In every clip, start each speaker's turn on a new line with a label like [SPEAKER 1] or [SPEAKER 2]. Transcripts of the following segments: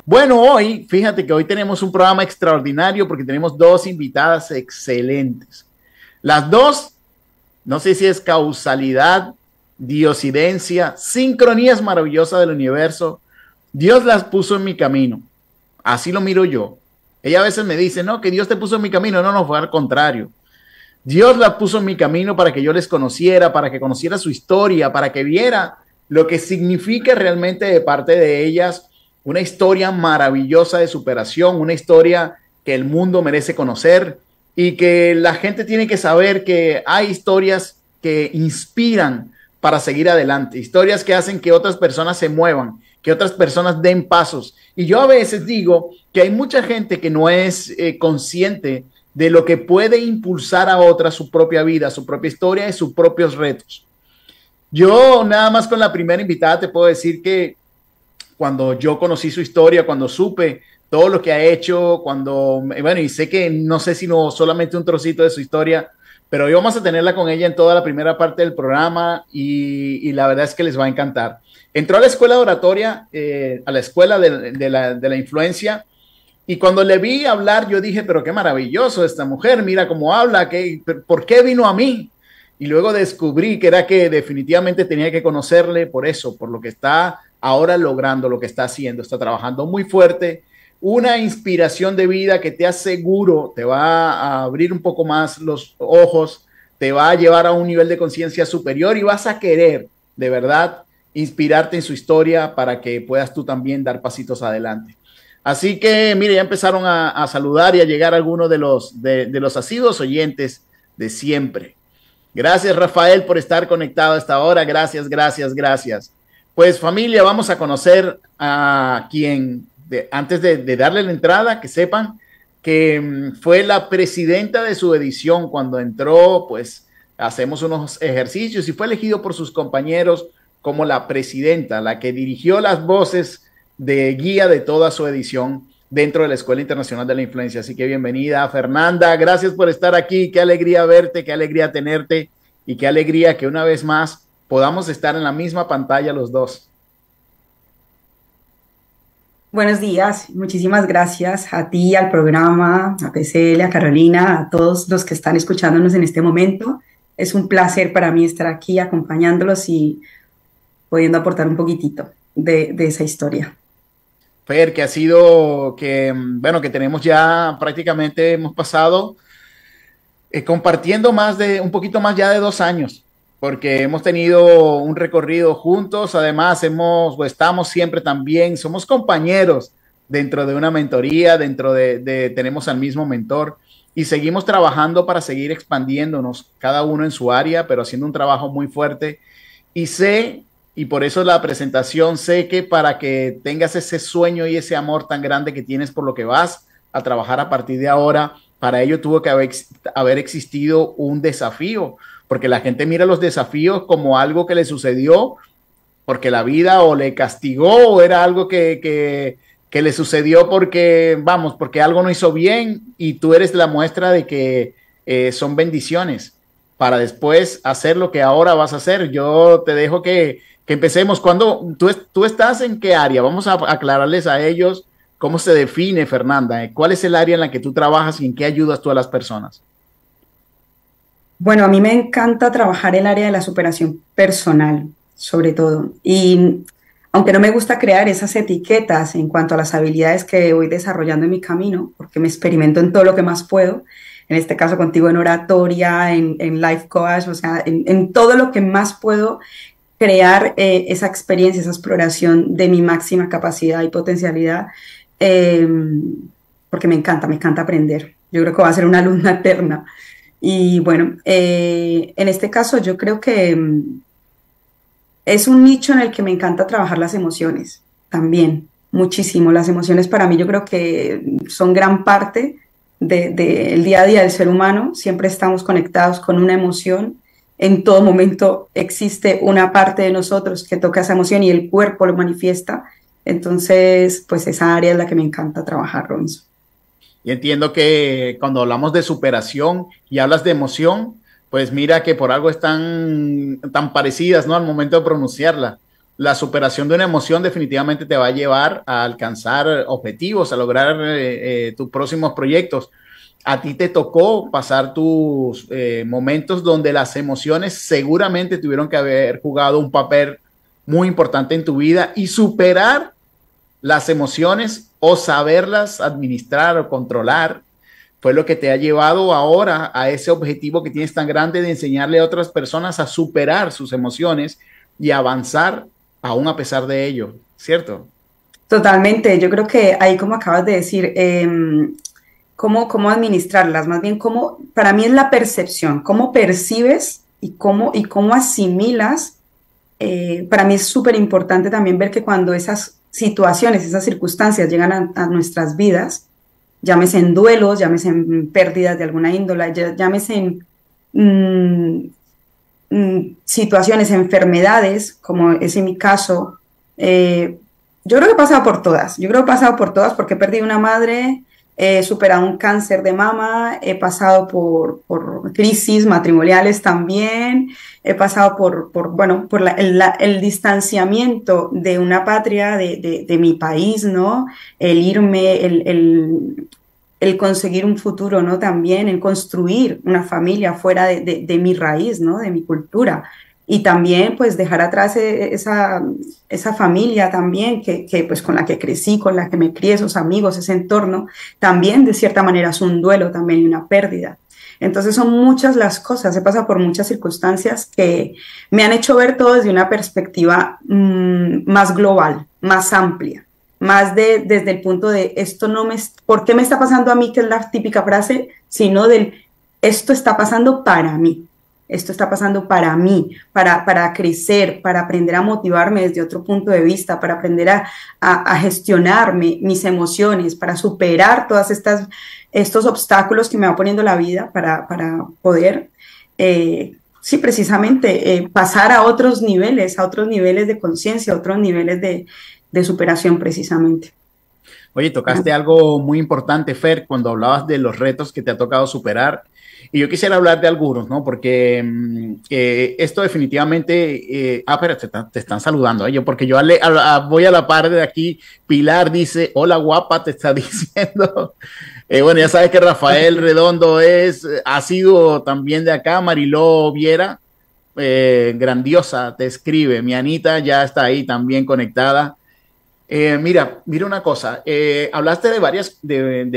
[SPEAKER 1] Bueno, hoy, fíjate que hoy tenemos un programa extraordinario porque tenemos dos invitadas excelentes. Las dos, no sé si es causalidad, diosidencia, sincronías maravillosas del universo. Dios las puso en mi camino. Así lo miro yo. Ella a veces me dice, no, que Dios te puso en mi camino. No, no, fue al contrario. Dios las puso en mi camino para que yo les conociera, para que conociera su historia, para que viera lo que significa realmente de parte de ellas una historia maravillosa de superación, una historia que el mundo merece conocer y que la gente tiene que saber que hay historias que inspiran para seguir adelante, historias que hacen que otras personas se muevan, que otras personas den pasos. Y yo a veces digo que hay mucha gente que no es consciente de lo que puede impulsar a otra su propia vida, su propia historia y sus propios retos. Yo nada más con la primera invitada te puedo decir que cuando yo conocí su historia, cuando supe todo lo que ha hecho, cuando, bueno, y sé que no sé si no solamente un trocito de su historia, pero hoy vamos a tenerla con ella en toda la primera parte del programa y la verdad es que les va a encantar. Entró a la escuela de oratoria, a la escuela de la influencia, y cuando le vi hablar, yo dije, pero qué maravilloso esta mujer, mira cómo habla, ¿por qué vino a mí? Y luego descubrí que era que definitivamente tenía que conocerle por eso, por lo que está ahora logrando, lo que está haciendo, está trabajando muy fuerte, una inspiración de vida que te aseguro te va a abrir un poco más los ojos, te va a llevar a un nivel de conciencia superior y vas a querer de verdad inspirarte en su historia para que puedas tú también dar pasitos adelante. Así que, mire, ya empezaron a saludar y a llegar algunos de los asiduos oyentes de siempre. Gracias, Rafael, por estar conectado a esta hora. Gracias, gracias, gracias. Pues familia, vamos a conocer a quien, antes de darle la entrada, que sepan que fue la presidenta de su edición cuando entró, pues hacemos unos ejercicios y fue elegido por sus compañeros como la presidenta, la que dirigió las voces de guía de toda su edición dentro de la Escuela Internacional de la Influencia. Así que bienvenida, Fernanda. Gracias por estar aquí. Qué alegría verte, qué alegría tenerte y qué alegría que una vez más podamos estar en la misma pantalla los dos.
[SPEAKER 2] Buenos días, muchísimas gracias a ti, al programa, a PCL, a Carolina, a todos los que están escuchándonos en este momento. Es un placer para mí estar aquí acompañándolos y pudiendo aportar un poquitito de esa historia.
[SPEAKER 1] Fer, que ha sido que, bueno, que tenemos ya prácticamente, hemos pasado compartiendo un poquito más ya de 2 años, porque hemos tenido un recorrido juntos, además estamos siempre también, somos compañeros dentro de una mentoría, tenemos al mismo mentor y seguimos trabajando para seguir expandiéndonos, cada uno en su área, pero haciendo un trabajo muy fuerte. Y sé, y por eso la presentación, sé que para que tengas ese sueño y ese amor tan grande que tienes por lo que vas a trabajar a partir de ahora, para ello tuvo que haber existido un desafío, porque la gente mira los desafíos como algo que le sucedió porque la vida o le castigó o era algo que le sucedió porque, vamos, porque algo no hizo bien y tú eres la muestra de que son bendiciones para después hacer lo que ahora vas a hacer. Yo te dejo que empecemos. Cuando tú estás en qué área, vamos a aclararles a ellos cómo se define, Fernanda, cuál es el área en la que tú trabajas y en qué ayudas tú a las personas.
[SPEAKER 2] Bueno, a mí me encanta trabajar el área de la superación personal, sobre todo. Y aunque no me gusta crear esas etiquetas en cuanto a las habilidades que voy desarrollando en mi camino, porque me experimento en todo lo que más puedo, en este caso contigo en oratoria, en life coach, o sea, en todo lo que más puedo crear esa experiencia, esa exploración de mi máxima capacidad y potencialidad, eh, porque me encanta aprender. Yo creo que voy a ser una alumna eterna. Y bueno, en este caso yo creo que es un nicho en el que me encanta trabajar las emociones también, muchísimo. Las emociones para mí yo creo que son gran parte del día a día del ser humano. Siempre estamos conectados con una emoción. En todo momento existe una parte de nosotros que toca esa emoción y el cuerpo lo manifiesta. Entonces, pues esa área es la que me encanta trabajar, Robinson.
[SPEAKER 1] Y entiendo que cuando hablamos de superación y hablas de emoción, pues mira que por algo están tan parecidas, ¿no? Al momento de pronunciarla, la superación de una emoción definitivamente te va a llevar a alcanzar objetivos, a lograr tus próximos proyectos. A ti te tocó pasar tus momentos donde las emociones seguramente tuvieron que haber jugado un papel muy importante en tu vida y superar las emociones o saberlas administrar o controlar fue lo que te ha llevado ahora a ese objetivo que tienes tan grande de enseñarle a otras personas a superar sus emociones y avanzar aún a pesar de ello, ¿cierto?
[SPEAKER 2] Totalmente, yo creo que ahí como acabas de decir, cómo administrarlas, más bien cómo, para mí es la percepción, cómo percibes y cómo asimilas. Para mí es súper importante también ver que cuando esas situaciones, esas circunstancias llegan a nuestras vidas, llámese en duelos, llámese en pérdidas de alguna índole, llámese en situaciones, enfermedades, como es en mi caso, yo creo que he pasado por todas, yo creo que he pasado por todas porque he perdido una madre, he superado un cáncer de mama, he pasado por crisis matrimoniales también, he pasado bueno, por el distanciamiento de una patria, de mi país, ¿no? El irme, el conseguir un futuro, ¿no? También el construir una familia fuera de mi raíz, ¿no? De mi cultura. Y también, pues, dejar atrás esa familia también pues, con la que crecí, con la que me crié, esos amigos, ese entorno, también, de cierta manera, es un duelo también y una pérdida. Entonces, son muchas las cosas, he pasado por muchas circunstancias que me han hecho ver todo desde una perspectiva más global, más amplia, más desde el punto de esto no me, ¿por qué me está pasando a mí? Que es la típica frase, sino del esto está pasando para mí. Esto está pasando para mí, para crecer, para aprender a motivarme desde otro punto de vista, para aprender a gestionarme mis emociones, para superar todas estos obstáculos que me va poniendo la vida para poder, sí, precisamente, pasar a otros niveles de conciencia, a otros niveles de superación precisamente.
[SPEAKER 1] Oye, tocaste algo muy importante, Fer, cuando hablabas de los retos que te ha tocado superar. Y yo quisiera hablar de algunos, ¿no? Porque esto definitivamente... pero te están saludando, ¿eh? Yo, porque yo voy a la par de aquí. Pilar dice, hola guapa, te está diciendo. Bueno, ya sabes que Rafael Redondo ha sido también de acá. Mariló Viera, grandiosa, te escribe. Mi Anita ya está ahí también conectada. Mira una cosa, hablaste de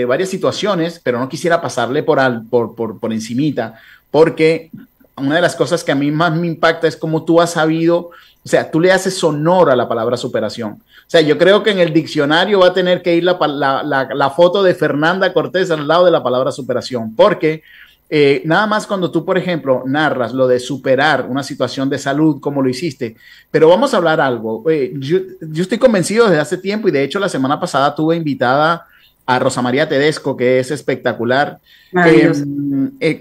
[SPEAKER 1] varias situaciones, pero no quisiera pasarle por encimita, porque una de las cosas que a mí más me impacta es cómo tú has sabido, o sea, tú le haces honor a la palabra superación. O sea, yo creo que en el diccionario va a tener que ir la foto de Fernanda Cortés al lado de la palabra superación, porque nada más cuando tú, por ejemplo, narras lo de superar una situación de salud como lo hiciste, pero vamos a hablar algo. Yo estoy convencido desde hace tiempo y de hecho la semana pasada tuve invitada a Rosa María Tedesco, que es espectacular.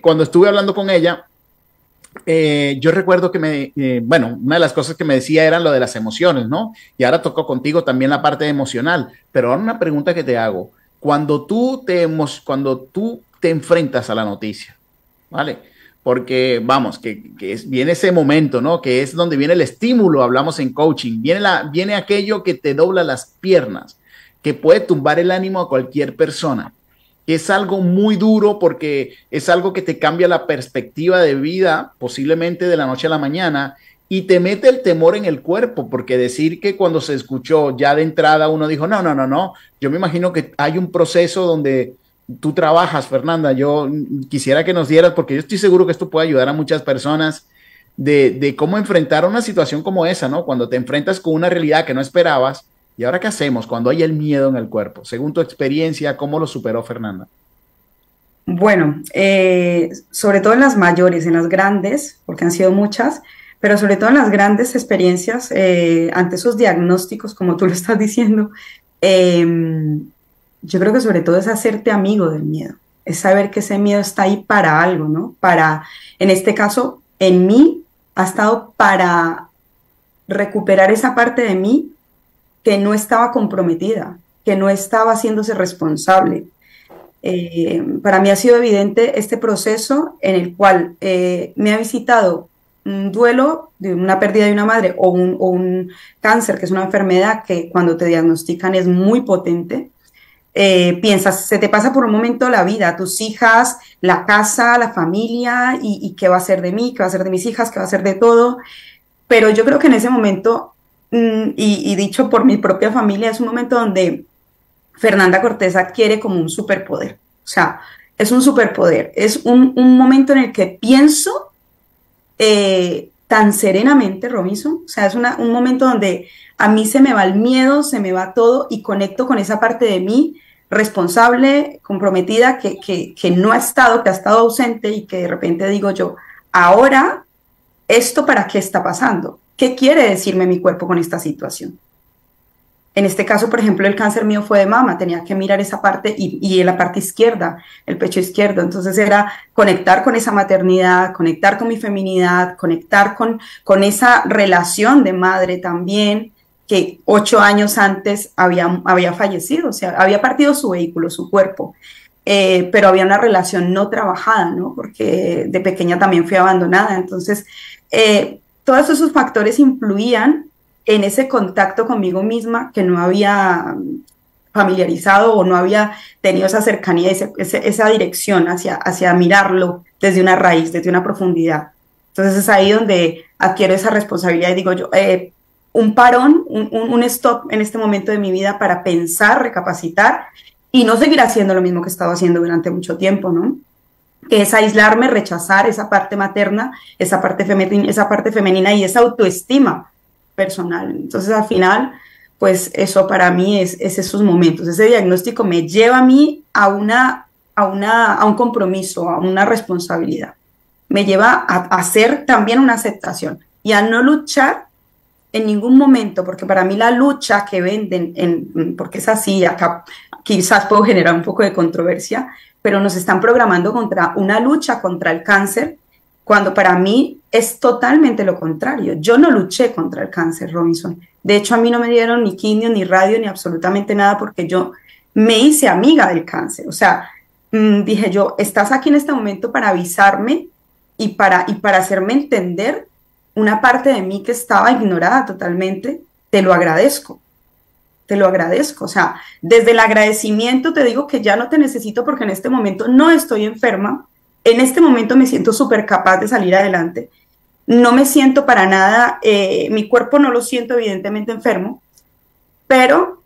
[SPEAKER 1] Cuando estuve hablando con ella, yo recuerdo que bueno, una de las cosas que me decía era lo de las emociones, ¿no? Y ahora tocó contigo también la parte emocional, pero ahora una pregunta que te hago. Cuando tú te enfrentas a la noticia, ¿vale? Porque vamos, viene ese momento, ¿no? Que es donde viene el estímulo, hablamos en coaching, viene aquello que te dobla las piernas, que puede tumbar el ánimo a cualquier persona. Es algo muy duro porque es algo que te cambia la perspectiva de vida, posiblemente de la noche a la mañana, y te mete el temor en el cuerpo, porque decir que cuando se escuchó ya de entrada uno dijo, no, yo me imagino que hay un proceso donde tú trabajas, Fernanda. Yo quisiera que nos dieras, porque yo estoy seguro que esto puede ayudar a muchas personas de cómo enfrentar una situación como esa, ¿no? Cuando te enfrentas con una realidad que no esperabas. ¿Y ahora qué hacemos cuando hay el miedo en el cuerpo? Según tu experiencia, ¿cómo lo superó Fernanda?
[SPEAKER 2] Bueno, sobre todo en las mayores, en las grandes, porque han sido muchas, pero sobre todo en las grandes experiencias, ante esos diagnósticos, como tú lo estás diciendo, yo creo que sobre todo es hacerte amigo del miedo, es saber que ese miedo está ahí para algo, ¿no? En este caso, en mí, ha estado para recuperar esa parte de mí que no estaba comprometida, que no estaba haciéndose responsable. Para mí ha sido evidente este proceso en el cual me ha visitado un duelo de una pérdida de una madre o un cáncer, que es una enfermedad que cuando te diagnostican es muy potente, piensas, se te pasa por un momento la vida, tus hijas, la casa, la familia, y qué va a ser de mí, qué va a ser de mis hijas, qué va a ser de todo. Pero yo creo que en ese momento, y dicho por mi propia familia, es un momento donde Fernanda Cortés adquiere como un superpoder. O sea, es un superpoder, es un momento en el que pienso tan serenamente, Robinson. O sea, es un momento donde a mí se me va el miedo, se me va todo y conecto con esa parte de mí responsable, comprometida, que no ha estado, que ha estado ausente y que de repente digo yo, ahora, ¿esto para qué está pasando? ¿Qué quiere decirme mi cuerpo con esta situación? En este caso, por ejemplo, el cáncer mío fue de mama, tenía que mirar esa parte y en la parte izquierda, el pecho izquierdo. Entonces era conectar con esa maternidad, conectar con mi feminidad, conectar con esa relación de madre también, que 8 años antes había fallecido, o sea, había partido su vehículo, su cuerpo. Pero había una relación no trabajada, ¿no? Porque de pequeña también fui abandonada. Entonces, todos esos factores influían en ese contacto conmigo misma que no había familiarizado o no había tenido esa cercanía, esa dirección hacia mirarlo desde una raíz, desde una profundidad. Entonces es ahí donde adquiero esa responsabilidad y digo yo, un parón, un stop en este momento de mi vida para pensar, recapacitar y no seguir haciendo lo mismo que he estado haciendo durante mucho tiempo, ¿no? Que es aislarme, rechazar esa parte materna, esa parte femenina y esa autoestima personal. Entonces, al final, pues eso para mí es esos momentos. Ese diagnóstico me lleva a mí a un compromiso, a una responsabilidad. Me lleva a hacer también una aceptación y a no luchar en ningún momento, porque para mí la lucha que venden, porque es así, acá quizás puedo generar un poco de controversia, pero nos están programando contra una lucha contra el cáncer, cuando para mí es totalmente lo contrario. Yo no luché contra el cáncer, Robinson. De hecho, a mí no me dieron ni quimio, ni radio, ni absolutamente nada, porque yo me hice amiga del cáncer. O sea, dije yo, estás aquí en este momento para avisarme y para hacerme entender una parte de mí que estaba ignorada totalmente. Te lo agradezco. Te lo agradezco. O sea, desde el agradecimiento te digo que ya no te necesito porque en este momento no estoy enferma. En este momento me siento súper capaz de salir adelante. No me siento para nada, mi cuerpo no lo siento evidentemente enfermo, pero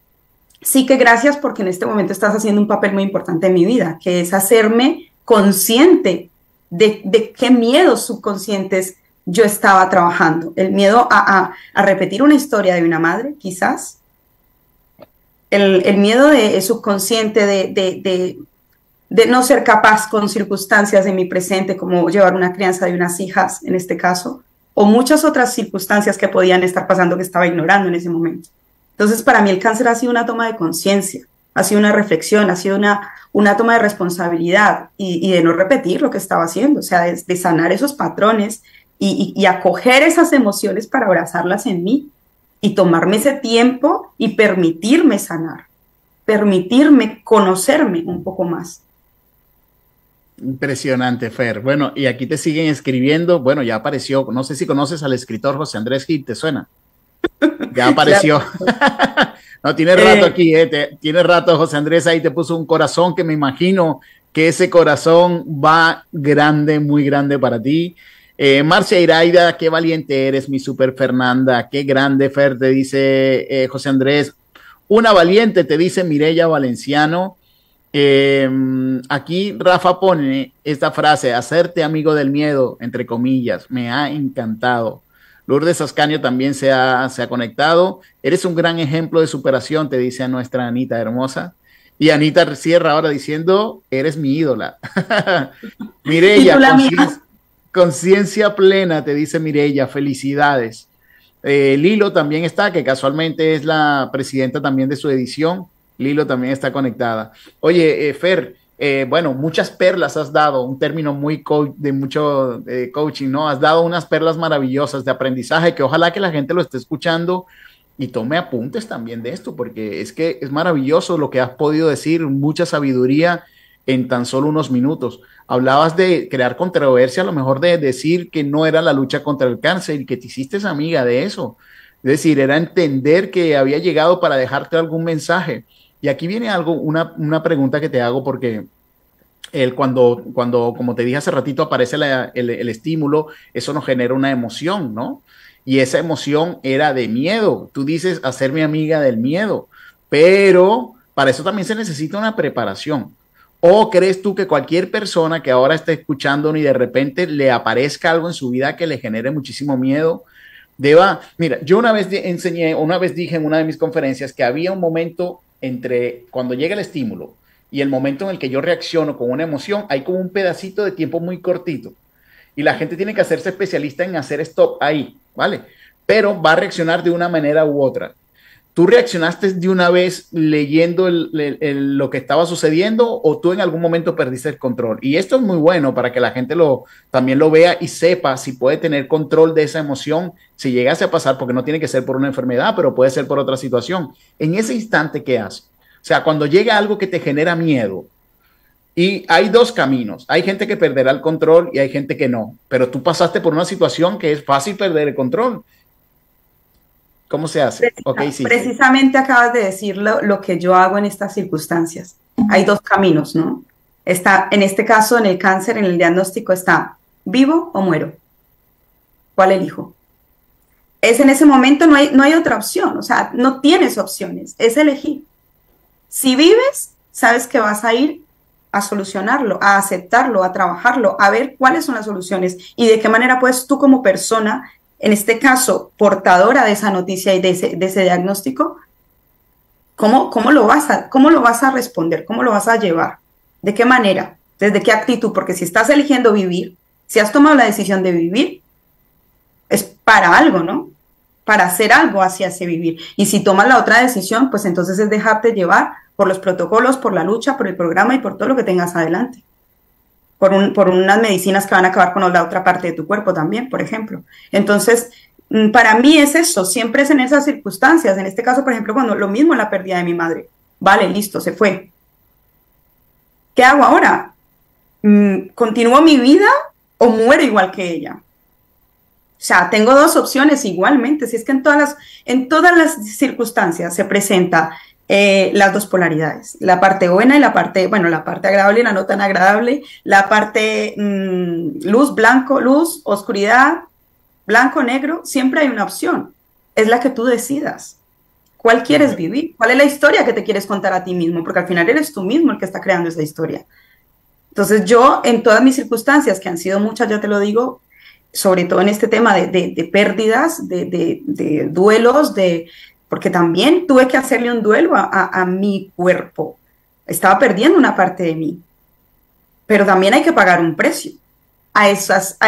[SPEAKER 2] sí que gracias porque en este momento estás haciendo un papel muy importante en mi vida, que es hacerme consciente de qué miedos subconscientes yo estaba trabajando. El miedo a repetir una historia de una madre, quizás. El miedo subconsciente de no ser capaz con circunstancias de mi presente, como llevar una crianza de unas hijas, en este caso, o muchas otras circunstancias que podían estar pasando que estaba ignorando en ese momento. Entonces, para mí el cáncer ha sido una toma de conciencia, ha sido una reflexión, ha sido una toma de responsabilidad y de no repetir lo que estaba haciendo, o sea, de sanar esos patrones y acoger esas emociones para abrazarlas en mí y tomarme ese tiempo y permitirme sanar, permitirme conocerme un poco más.
[SPEAKER 1] Impresionante, Fer. Bueno, y aquí te siguen escribiendo. Bueno, ya apareció. No sé si conoces al escritor José Andrés Gil, ¿te suena? Ya apareció. Claro. No, tiene rato aquí, tiene rato José Andrés ahí te puso un corazón que me imagino que ese corazón va grande, muy grande para ti. Marcia Iraida, qué valiente eres, mi super Fernanda, qué grande, Fer, te dice José Andrés. Una valiente, te dice Mireya Valenciano. Aquí Rafa pone esta frase, hacerte amigo del miedo, entre comillas, me ha encantado. Lourdes Ascanio también se ha conectado. Eres un gran ejemplo de superación, te dice a nuestra Anita hermosa. Y Anita cierra ahora diciendo, eres mi ídola. Mireya, conciencia plena, te dice Mireya, felicidades. Lilo también está, que casualmente es la presidenta también de su edición. Lilo también está conectada. Oye, Fer, bueno, muchas perlas has dado, un término muy de mucho coaching, ¿no? Has dado unas perlas maravillosas de aprendizaje que ojalá que la gente lo esté escuchando y tome apuntes también de esto, porque es que es maravilloso lo que has podido decir, mucha sabiduría en tan solo unos minutos. Hablabas de crear controversia, a lo mejor de decir que no era la lucha contra el cáncer y que te hiciste amiga de eso. Es decir, era entender que había llegado para dejarte algún mensaje. Y aquí viene algo, una pregunta que te hago porque como te dije hace ratito, aparece el estímulo, eso nos genera una emoción, ¿no? Y esa emoción era de miedo. Tú dices, hacerme amiga del miedo, pero para eso también se necesita una preparación. ¿O crees tú que cualquier persona que ahora esté escuchando y de repente le aparezca algo en su vida que le genere muchísimo miedo, mira, yo una vez una vez dije en una de mis conferencias que había un momento entre cuando llega el estímulo y el momento en el que yo reacciono con una emoción, hay como un pedacito de tiempo muy cortito. Y la gente tiene que hacerse especialista en hacer stop ahí, ¿vale? Pero va a reaccionar de una manera u otra. ¿Tú reaccionaste de una vez leyendo lo que estaba sucediendo o tú en algún momento perdiste el control? Y esto es muy bueno para que la gente también lo vea y sepa si puede tener control de esa emoción, si llegase a pasar, porque no tiene que ser por una enfermedad, pero puede ser por otra situación. En ese instante, ¿qué hace? O sea, cuando llega algo que te genera miedo, y hay dos caminos. Hay gente que perderá el control y hay gente que no. Pero tú pasaste por una situación que es fácil perder el control. ¿Cómo se hace?
[SPEAKER 2] Precisamente acabas de decir lo que yo hago en estas circunstancias. Hay dos caminos, ¿no? Está, en este caso, en el cáncer, en el diagnóstico está vivo o muero. ¿Cuál elijo? Es en ese momento, no hay otra opción. O sea, no tienes opciones. Es elegir. Si vives, sabes que vas a ir a solucionarlo, a aceptarlo, a trabajarlo, a ver cuáles son las soluciones y de qué manera puedes tú como persona, en este caso portadora de esa noticia y de ese diagnóstico, ¿cómo lo vas a responder? ¿Cómo lo vas a llevar? ¿De qué manera? ¿Desde qué actitud? Porque si estás eligiendo vivir, si has tomado la decisión de vivir, es para algo, ¿no? Para hacer algo hacia ese vivir. Y si tomas la otra decisión, pues entonces es dejarte llevar por los protocolos, por la lucha, por el programa y por todo lo que tengas adelante. Por unas medicinas que van a acabar con la otra parte de tu cuerpo también, por ejemplo. Entonces, para mí es eso, siempre es en esas circunstancias. En este caso, por ejemplo, cuando lo mismo la pérdida de mi madre. Vale, listo, se fue. ¿Qué hago ahora? ¿Continúo mi vida o muero igual que ella? O sea, tengo dos opciones igualmente. Si es que en todas las circunstancias se presenta las dos polaridades, la parte buena y la parte agradable y la no tan agradable, la parte luz, blanco, luz, oscuridad, blanco, negro, siempre hay una opción, es la que tú decidas. ¿Cuál quieres vivir? ¿Cuál es la historia que te quieres contar a ti mismo? Porque al final eres tú mismo el que está creando esa historia. Entonces yo, en todas mis circunstancias, que han sido muchas, ya te lo digo, sobre todo en este tema de pérdidas, de duelos, porque también tuve que hacerle un duelo a mi cuerpo. Estaba perdiendo una parte de mí. Pero también hay que pagar un precio a esas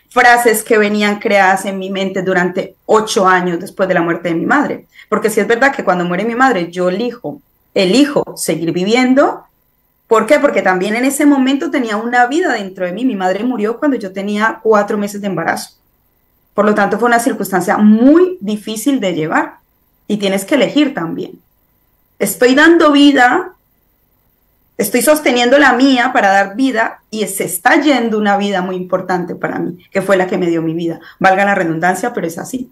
[SPEAKER 2] frases que venían creadas en mi mente durante 8 años después de la muerte de mi madre. Porque sí es verdad que cuando muere mi madre, yo elijo seguir viviendo. ¿Por qué? Porque también en ese momento tenía una vida dentro de mí. Mi madre murió cuando yo tenía 4 meses de embarazo. Por lo tanto, fue una circunstancia muy difícil de llevar. Y tienes que elegir también. Estoy dando vida, estoy sosteniendo la mía para dar vida y se está yendo una vida muy importante para mí, que fue la que me dio mi vida. Valga la redundancia, pero es así.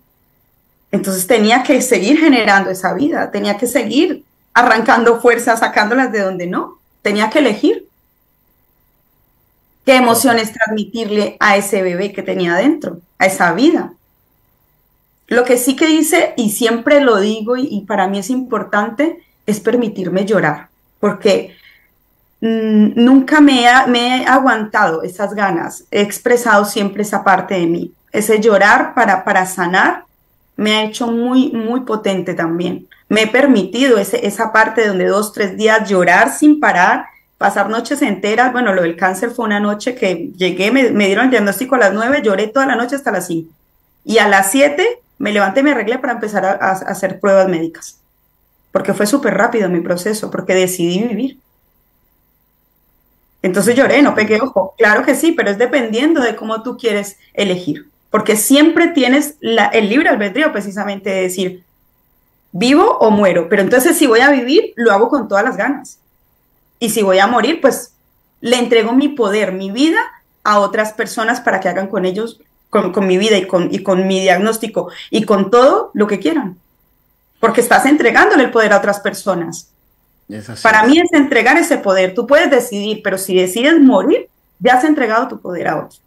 [SPEAKER 2] Entonces tenía que seguir generando esa vida, tenía que seguir arrancando fuerzas, sacándolas de donde no. Tenía que elegir qué emociones transmitirle a ese bebé que tenía dentro, a esa vida. Lo que sí que hice, y siempre lo digo, y para mí es importante, es permitirme llorar, porque nunca me he aguantado esas ganas, he expresado siempre esa parte de mí. Ese llorar para sanar me ha hecho muy, muy potente también. Me he permitido esa parte donde 2, 3 días llorar sin parar, pasar noches enteras. Bueno, lo del cáncer fue una noche que llegué, me dieron el diagnóstico a las 9, lloré toda la noche hasta las 5. Y a las 7 me levanté y me arreglé para empezar a hacer pruebas médicas. Porque fue súper rápido mi proceso, porque decidí vivir. Entonces lloré, no pegué ojo. Claro que sí, pero es dependiendo de cómo tú quieres elegir. Porque siempre tienes el libre albedrío precisamente de decir, vivo o muero. Pero entonces si voy a vivir, lo hago con todas las ganas. Y si voy a morir, pues le entrego mi poder, mi vida a otras personas para que hagan con ellos, con mi vida y con mi diagnóstico y con todo lo que quieran. Porque estás entregándole el poder a otras personas. Para mí es entregar ese poder. Tú puedes decidir, pero si decides morir, ya has entregado tu poder a otros.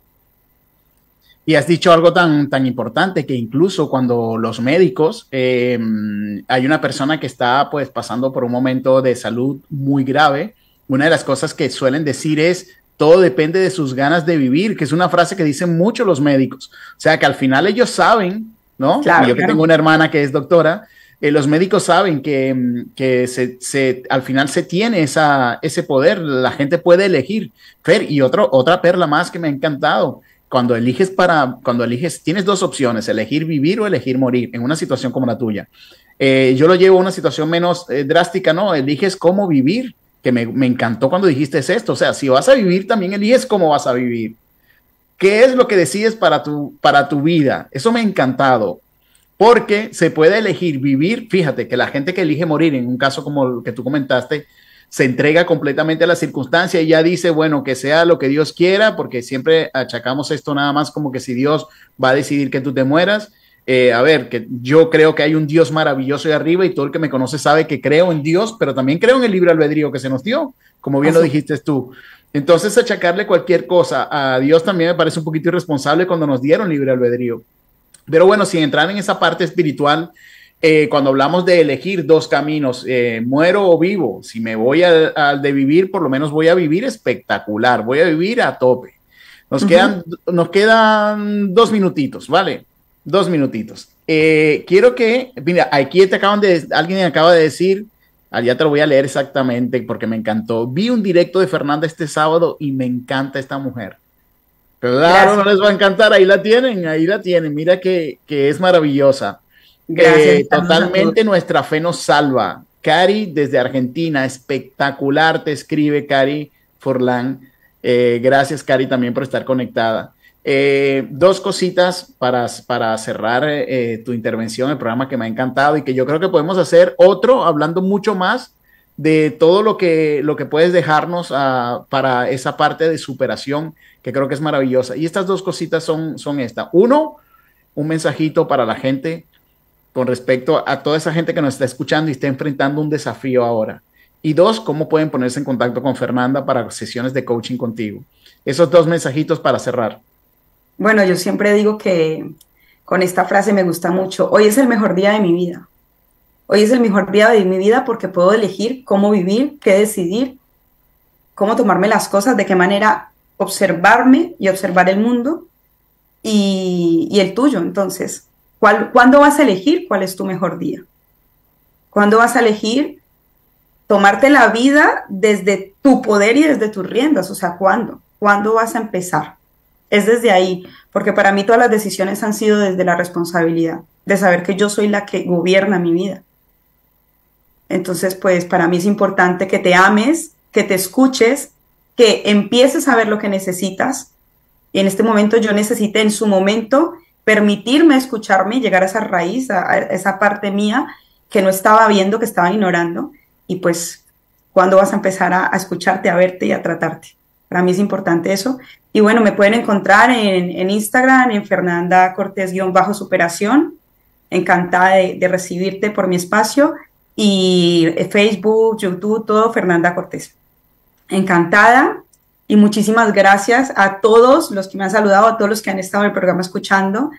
[SPEAKER 1] Y has dicho algo tan importante, que incluso cuando los médicos, hay una persona que está pues pasando por un momento de salud muy grave, una de las cosas que suelen decir es: todo depende de sus ganas de vivir, que es una frase que dicen mucho los médicos. O sea, que al final ellos saben, ¿no? Claro, yo que tengo una hermana que es doctora, los médicos saben que al final se tiene ese poder, la gente puede elegir. Fer, y otra perla más que me ha encantado: cuando eliges, tienes dos opciones, elegir vivir o elegir morir en una situación como la tuya. Yo lo llevo a una situación menos drástica, ¿no? Eliges cómo vivir, que me encantó cuando dijiste esto. O sea, si vas a vivir, también eliges cómo vas a vivir. ¿Qué es lo que decides para tu vida? Eso me ha encantado, porque se puede elegir vivir. Fíjate que la gente que elige morir, en un caso como el que tú comentaste, se entrega completamente a la circunstancia y ya dice, bueno, que sea lo que Dios quiera, porque siempre achacamos esto nada más como que si Dios va a decidir que tú te mueras. A ver, que yo creo que hay un Dios maravilloso ahí arriba, y todo el que me conoce sabe que creo en Dios, pero también creo en el libre albedrío que se nos dio, como bien lo dijiste tú. Entonces, achacarle cualquier cosa a Dios también me parece un poquito irresponsable cuando nos dieron libre albedrío. Pero bueno, sin entrar en esa parte espiritual, cuando hablamos de elegir dos caminos, muero o vivo, si me voy al de vivir, por lo menos voy a vivir espectacular, voy a vivir a tope. Nos quedan 2 minutitos, ¿vale? 2 minutitos. Quiero que, mira, aquí alguien acaba de decir, ya te lo voy a leer exactamente porque me encantó. Vi un directo de Fernanda este sábado y me encanta esta mujer. Claro, no les va a encantar, ahí la tienen, mira que es maravillosa. Gracias. Totalmente nuestra fe nos salva. Cari desde Argentina, espectacular, te escribe Cari Forlán. Gracias, Cari, también por estar conectada. 2 cositas para cerrar tu intervención, el programa, que me ha encantado y que yo creo que podemos hacer otro hablando mucho más de todo lo que puedes dejarnos para esa parte de superación, que creo que es maravillosa. Y estas 2 cositas son esta. Uno, un mensajito para la gente con respecto a toda esa gente que nos está escuchando y está enfrentando un desafío ahora. Y 2, cómo pueden ponerse en contacto con Fernanda para sesiones de coaching contigo. Esos 2 mensajitos para cerrar.
[SPEAKER 2] Bueno, yo siempre digo que con esta frase me gusta mucho: hoy es el mejor día de mi vida. Hoy es el mejor día de mi vida porque puedo elegir cómo vivir, qué decidir, cómo tomarme las cosas, de qué manera observarme y observar el mundo y el tuyo. Entonces, ¿cuándo vas a elegir cuál es tu mejor día? ¿Cuándo vas a elegir tomarte la vida desde tu poder y desde tus riendas? O sea, ¿cuándo? ¿Cuándo vas a empezar? Es desde ahí, porque para mí todas las decisiones han sido desde la responsabilidad, de saber que yo soy la que gobierna mi vida. Entonces, pues para mí es importante que te ames, que te escuches, que empieces a ver lo que necesitas. Y en este momento yo necesité en su momento permitirme escucharme y llegar a esa raíz, a esa parte mía que no estaba viendo, que estaba ignorando. Y pues, ¿cuándo vas a empezar a escucharte, a verte y a tratarte? Para mí es importante eso. Y bueno, me pueden encontrar en Instagram, en Fernanda Cortés_superación. Encantada de recibirte por mi espacio. Y Facebook, YouTube, todo Fernanda Cortés. Encantada. Y muchísimas gracias a todos los que me han saludado, a todos los que han estado en el programa escuchando.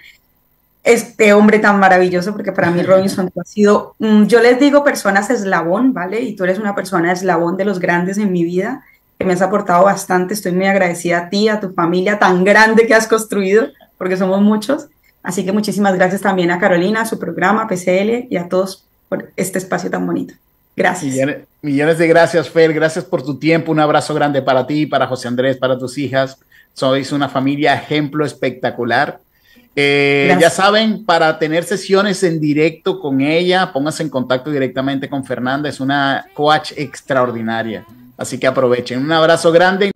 [SPEAKER 2] Este hombre tan maravilloso, porque para mí, Robinson, tú has sido, yo les digo personas eslabón, ¿vale? Y tú eres una persona eslabón de los grandes en mi vida, que me has aportado bastante. Estoy muy agradecida a ti, a tu familia tan grande que has construido, porque somos muchos. Así que muchísimas gracias también a Carolina, a su programa, PCL, y a todos por este espacio tan bonito. Gracias.
[SPEAKER 1] Millones de gracias, Fer. Gracias por tu tiempo. Un abrazo grande para ti, para José Andrés, para tus hijas. Sois una familia ejemplo espectacular. Ya saben, para tener sesiones en directo con ella, pónganse en contacto directamente con Fernanda. Es una coach extraordinaria. Así que aprovechen. Un abrazo grande.